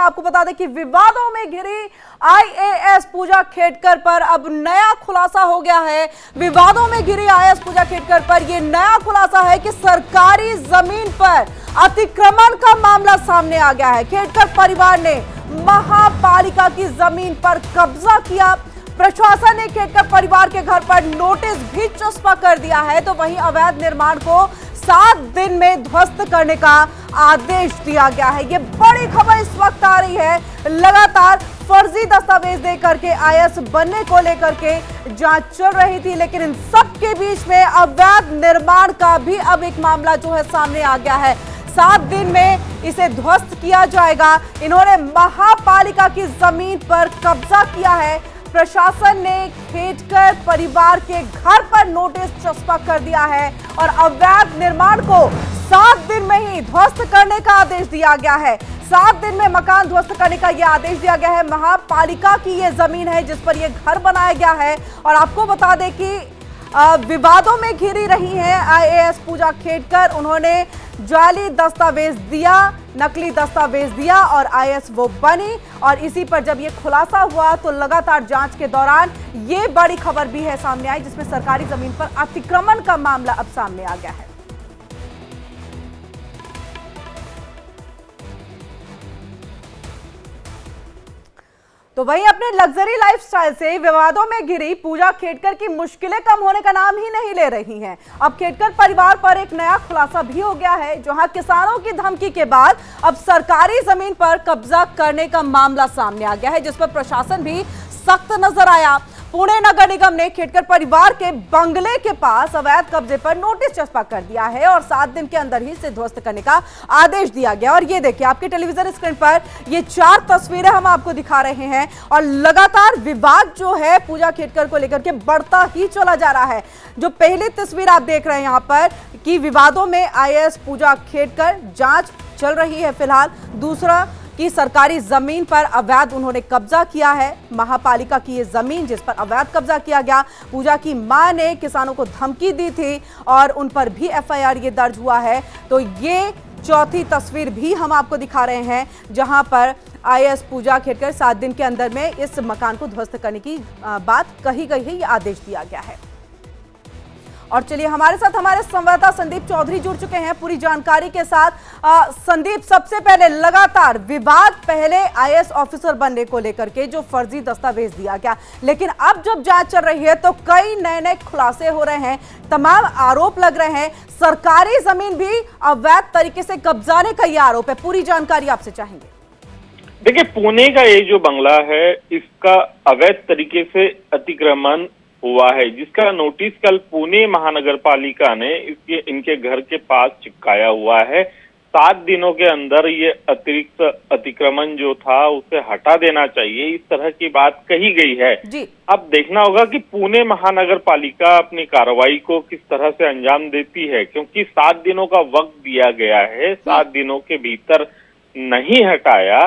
आपको बता दें कि विवादों में घिरी आईएएस पूजा खेडकर पर अब नया खुलासा हो गया है। विवादों में घिरी आईएएस पूजा खेडकर पर यह नया खुलासा है कि सरकारी जमीन पर अतिक्रमण का मामला सामने आ गया है। खेडकर परिवार ने महापालिका की जमीन पर कब्जा किया। प्रशासन ने खेडकर परिवार के घर पर नोटिस भी चस्पा कर दिया है, तो वहीं अवैध निर्माण को 7 दिन में ध्वस्त करने का आदेश दिया गया है। ये बड़ी खबर इस वक्त आ रही है। लगातार फर्जी दस्तावेज दे करके आईएएस बनने को लेकर के जांच चल रही थी, लेकिन इन सब के बीच में अवैध निर्माण का भी अब एक मामला जो है सामने आ गया है। 7 दिन में इसे ध्वस्त किया जाएगा। इन्होंने महापालिका की जमीन पर कब्जा किया है। प्रशासन ने खेडकर परिवार के घर पर नोटिस चस्पा कर दिया है और अवैध निर्माण को 7 दिन में ही ध्वस्त करने का आदेश दिया गया है। 7 दिन में मकान ध्वस्त करने का यह आदेश दिया गया है। महापालिका की यह जमीन है जिस पर यह घर बनाया गया है। और आपको बता दें कि विवादों में घिरी रही हैं आईएएस पूजा खेडकर। उन्होंने जाली दस्तावेज दिया, नकली दस्तावेज दिया और आईएएस वो बनी। और इसी पर जब ये खुलासा हुआ तो लगातार जांच के दौरान ये बड़ी खबर भी है सामने आई, जिसमें सरकारी जमीन पर अतिक्रमण का मामला अब सामने आ गया है। तो वहीं अपने लग्जरी लाइफस्टाइल से विवादों में घिरी पूजा खेडकर की मुश्किलें कम होने का नाम ही नहीं ले रही हैं। अब खेडकर परिवार पर एक नया खुलासा भी हो गया है, जहां किसानों की धमकी के बाद अब सरकारी जमीन पर कब्जा करने का मामला सामने आ गया है, जिस पर प्रशासन भी सख्त नजर आया। पुणे नगर निगम ने खेडकर परिवार के बंगले के पास अवैध कब्जे पर नोटिस चस्पा कर दिया है और 7 दिन के अंदर ही इसे ध्वस्त करने का आदेश दिया गया। और ये देखिए आपके टेलीविजन स्क्रीन पर ये 4 तस्वीरें हम आपको दिखा रहे हैं और लगातार विवाद जो है पूजा खेडकर को लेकर के बढ़ता ही चला जा रहा है। जो पहली तस्वीर आप देख रहे हैं यहाँ पर कि विवादों में आईएएस पूजा खेडकर, जांच चल रही है फिलहाल। दूसरा कि सरकारी जमीन पर अवैध उन्होंने कब्जा किया है। महापालिका की ये जमीन जिस पर अवैध कब्जा किया गया, पूजा की मां ने किसानों को धमकी दी थी और उन पर भी एफआईआर ये दर्ज हुआ है। तो ये चौथी तस्वीर भी हम आपको दिखा रहे हैं, जहां पर आईएएस पूजा खेडकर 7 दिन के अंदर में इस मकान को ध्वस्त करने की बात कही गई है, ये आदेश दिया गया है। और चलिए हमारे साथ हमारे संवाददाता संदीप चौधरी जुड़ चुके हैं पूरी जानकारी के साथ। संदीप, सबसे पहले लगातार विवाद पहले आईएएस ऑफिसर बनने को लेकर के जो फर्जी दस्तावेज दिया गया, लेकिन अब जब जांच चल रही है तो कई नए खुलासे हो रहे हैं, तमाम आरोप लग रहे हैं। सरकारी जमीन भी अवैध तरीके से कब्जाने का ये आरोप है, पूरी जानकारी आपसे चाहेंगे। देखिए, पुणे का ये जो बंगला है इसका अवैध तरीके से अतिक्रमण हुआ है, जिसका नोटिस कल पुणे महानगर पालिका ने इनके घर के पास चिपकाया हुआ है। 7 दिनों के अंदर ये अतिरिक्त अतिक्रमण जो था उसे हटा देना चाहिए, इस तरह की बात कही गई है जी। अब देखना होगा कि पुणे महानगर पालिका अपनी कार्रवाई को किस तरह से अंजाम देती है, क्योंकि 7 दिनों का वक्त दिया गया है। 7 दिनों के भीतर नहीं हटाया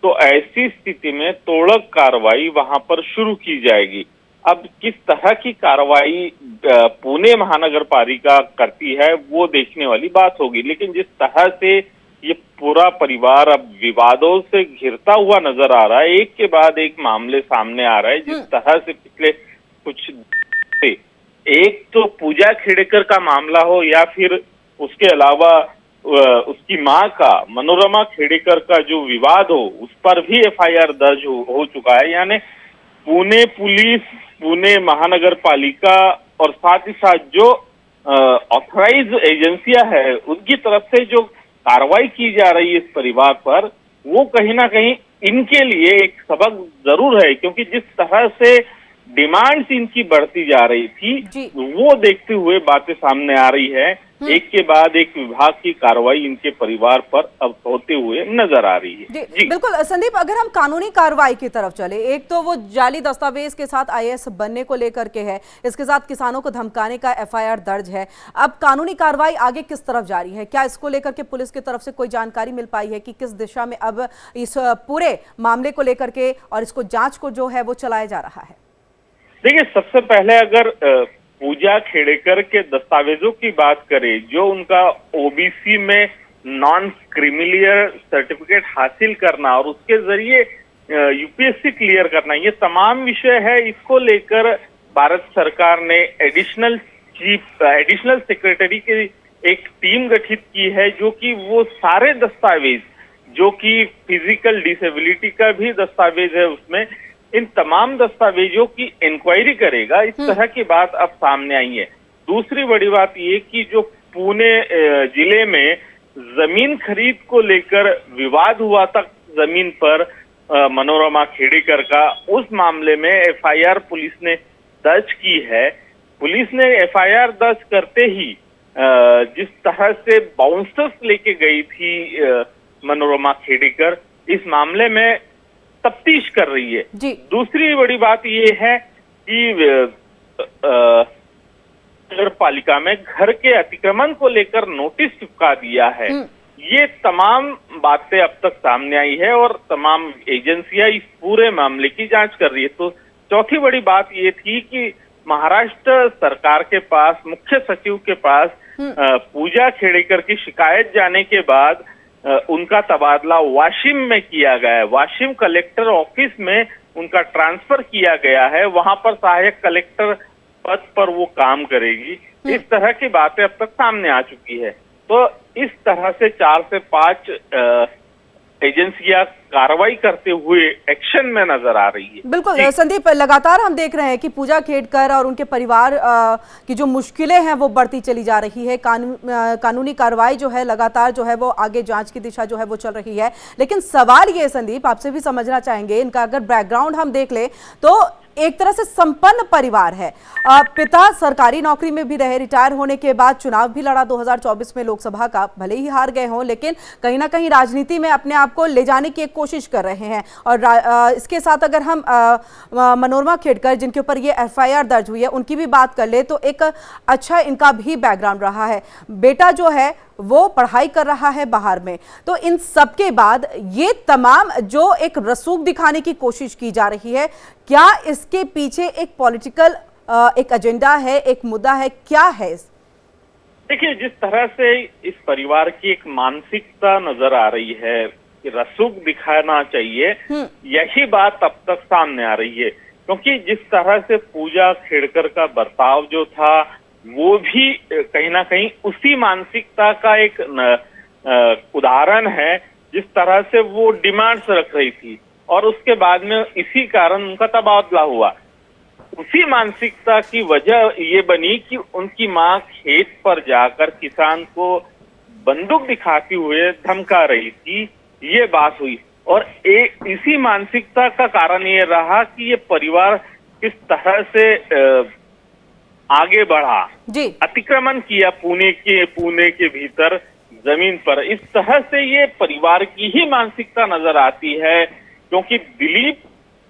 तो ऐसी स्थिति में तोड़क कार्रवाई वहां पर शुरू की जाएगी। अब किस तरह की कार्रवाई पुणे महानगर पालिका करती है वो देखने वाली बात होगी, लेकिन जिस तरह से ये पूरा परिवार अब विवादों से घिरता हुआ नजर आ रहा है, एक के बाद एक मामले सामने आ रहा है। जिस तरह से पिछले कुछ एक तो पूजा खेडकर का मामला हो या फिर उसके अलावा उसकी मां का मनोरमा खेडकर का जो विवाद हो, उस पर भी एफआईआर दर्ज हो चुका है। यानी पुणे पुलिस, पुणे महानगर पालिका और साथ ही साथ जो ऑथराइज एजेंसियां है उनकी तरफ से जो कार्रवाई की जा रही है इस परिवार पर, वो कहीं ना कहीं इनके लिए एक सबक जरूर है, क्योंकि जिस तरह से डिमांड्स इनकी बढ़ती जा रही थी वो देखते हुए बातें सामने आ रही है। एक के बाद एक विभाग की कार्रवाई इनके परिवार पर अब होते हुए नजर आ रही है। जी बिल्कुल संदीप, अगर हम कानूनी कार्रवाई की तरफ चले, एक तो वो जाली दस्तावेज के साथ आईएएस बनने को लेकर के है, इसके साथ किसानों को धमकाने का एफआईआर दर्ज है। अब कानूनी कार्रवाई आगे किस तरफ जारी है? क्या इसको लेकर के पुलिस की तरफ से कोई जानकारी मिल पाई है कि किस दिशा में अब इस पूरे मामले को लेकर के और इसको जांच को जो है वो चलाया जा रहा है? देखिए, सबसे पहले अगर पूजा खेडकर के दस्तावेजों की बात करें, जो उनका ओबीसी में नॉन क्रिमिलियर सर्टिफिकेट हासिल करना और उसके जरिए यूपीएससी क्लियर करना, ये तमाम विषय है। इसको लेकर भारत सरकार ने एडिशनल सेक्रेटरी की एक टीम गठित की है, जो कि वो सारे दस्तावेज, जो कि फिजिकल डिसेबिलिटी का भी दस्तावेज है उसमें, इन तमाम दस्तावेजों की इंक्वायरी करेगा। इस तरह की बात अब सामने आई है। दूसरी बड़ी बात ये कि जो पुणे जिले में जमीन खरीद को लेकर विवाद हुआ था जमीन पर मनोरमा खेड़ेकर का, उस मामले में एफआईआर पुलिस ने दर्ज की है। पुलिस ने एफआईआर दर्ज करते ही जिस तरह से बाउंसर्स लेके गई थी मनोरमा खेड़ेकर, इस मामले में तफ्तीश कर रही है। दूसरी बड़ी बात ये है कि नगर पालिका में घर के अतिक्रमण को लेकर नोटिस चिपका दिया है। ये तमाम बातें अब तक सामने आई है और तमाम एजेंसियां इस पूरे मामले की जांच कर रही है। तो चौथी बड़ी बात ये थी कि महाराष्ट्र सरकार के पास, मुख्य सचिव के पास पूजा खेड़ेकर की शिकायत जाने के बाद उनका तबादला वाशिम में किया गया है। वाशिम कलेक्टर ऑफिस में उनका ट्रांसफर किया गया है, वहां पर सहायक कलेक्टर पद पर वो काम करेगी। इस तरह की बातें अब तक सामने आ चुकी है। तो इस तरह से 4 से 5 एजेंसियां कार्रवाई करते हुए एक्शन में नजर आ रही है। बिल्कुल संदीप, लगातार हम देख रहे हैं कि पूजा खेड़कर और उनके परिवार की जो मुश्किलें हैं वो बढ़ती चली जा रही है। कानूनी कार्रवाई जो है लगातार जो है वो आगे जांच की दिशा जो है वो चल रही है। लेकिन सवाल ये संदीप, आपसे भी समझना चाहेंगे, इनका अगर बैकग्राउंड हम देख ले तो एक तरह से संपन्न परिवार है। पिता सरकारी नौकरी में भी रहे, रिटायर होने के बाद चुनाव भी लड़ा 2024 में लोकसभा का, भले ही हार गए हों, लेकिन कहीं ना कहीं राजनीति में अपने आप को ले जाने की एक कोशिश कर रहे हैं। और इसके साथ अगर हम मनोरमा खेड़कर, जिनके ऊपर ये एफआईआर दर्ज हुई है, उनकी भी बात कर ले तो एक अच्छा इनका भी बैकग्राउंड रहा है। बेटा जो है वो पढ़ाई कर रहा है बाहर में। तो इन सब के बाद ये तमाम जो एक रसूख दिखाने की कोशिश की जा रही है, क्या इसके पीछे एक पॉलिटिकल एक एजेंडा है, एक मुद्दा है, क्या है? देखिए, जिस तरह से इस परिवार की एक मानसिकता नजर आ रही है कि रसूख दिखाना चाहिए, यही बात अब तक सामने आ रही है। क्योंकि जिस तरह से पूजा खेड़कर का बर्ताव जो था, वो भी कहीं ना कहीं उसी मानसिकता का एक उदाहरण है। जिस तरह से वो डिमांड्स रख रही थी और उसके बाद में इसी कारण उनका तबादला हुआ। उसी मानसिकता की वजह ये बनी कि उनकी मां खेत पर जाकर किसान को बंदूक दिखाते हुए धमका रही थी, ये बात हुई। और इसी मानसिकता का कारण ये रहा कि ये परिवार किस तरह से आगे बढ़ा, अतिक्रमण किया पुणे के भीतर जमीन पर। इस तरह से ये परिवार की ही मानसिकता नजर आती है। क्योंकि दिलीप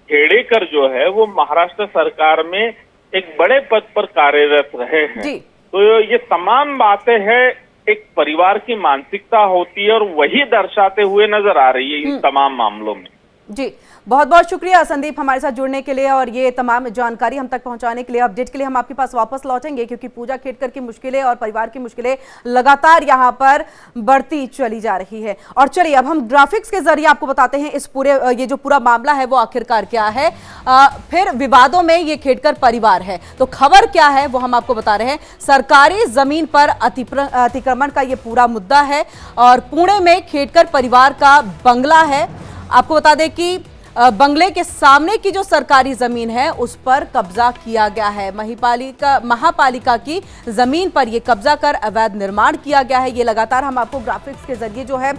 खेड़ेकर जो है वो महाराष्ट्र सरकार में एक बड़े पद पर कार्यरत रहे हैं। तो ये तमाम बातें हैं, एक परिवार की मानसिकता होती है और वही दर्शाते हुए नजर आ रही है इन तमाम मामलों में। जी, बहुत बहुत शुक्रिया संदीप हमारे साथ जुड़ने के लिए और ये तमाम जानकारी हम तक पहुंचाने के लिए। अपडेट के लिए हम आपके पास वापस लौटेंगे, क्योंकि पूजा खेड़कर की मुश्किलें और परिवार की मुश्किलें लगातार यहां पर बढ़ती चली जा रही है। और चलिए अब हम ग्राफिक्स के जरिए आपको बताते हैं इस पूरे ये जो पूरा मामला है वो आखिरकार क्या है। फिर विवादों में ये खेड़कर परिवार है, तो खबर क्या है वो हम आपको बता रहे हैं। सरकारी जमीन पर अतिक्रमण का ये पूरा मुद्दा है और पुणे में खेड़कर परिवार का बंगला है। आपको बता दें कि बंगले के सामने की जो सरकारी जमीन है उस पर कब्जा किया गया है। महापालिका की जमीन पर यह कब्जा कर अवैध निर्माण किया गया है। ये लगातार हम आपको ग्राफिक्स के जरिए जो है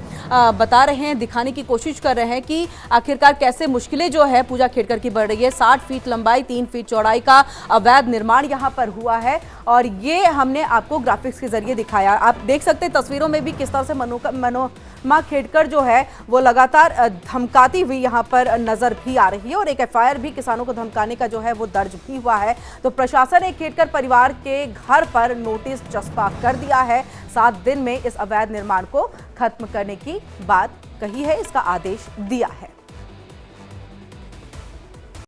बता रहे हैं, दिखाने की कोशिश कर रहे हैं कि आखिरकार कैसे मुश्किलें जो है पूजा खेड़कर की बढ़ रही है। 60 फीट लंबाई 3 फीट चौड़ाई का अवैध निर्माण यहाँ पर हुआ है और ये हमने आपको ग्राफिक्स के जरिए दिखाया। आप देख सकते हैं तस्वीरों में भी किस तरह से मनोरमा खेड़कर जो है वो लगातार धमकाती हुई यहाँ पर नजर भी आ रही है और एक एफआईआर भी किसानों को धमकाने का जो है वो दर्ज भी हुआ है। तो प्रशासन ने खेड़कर परिवार के घर पर नोटिस चस्पा कर दिया है। 7 दिन में इस अवैध निर्माण को खत्म करने की बात कही है, इसका आदेश दिया है।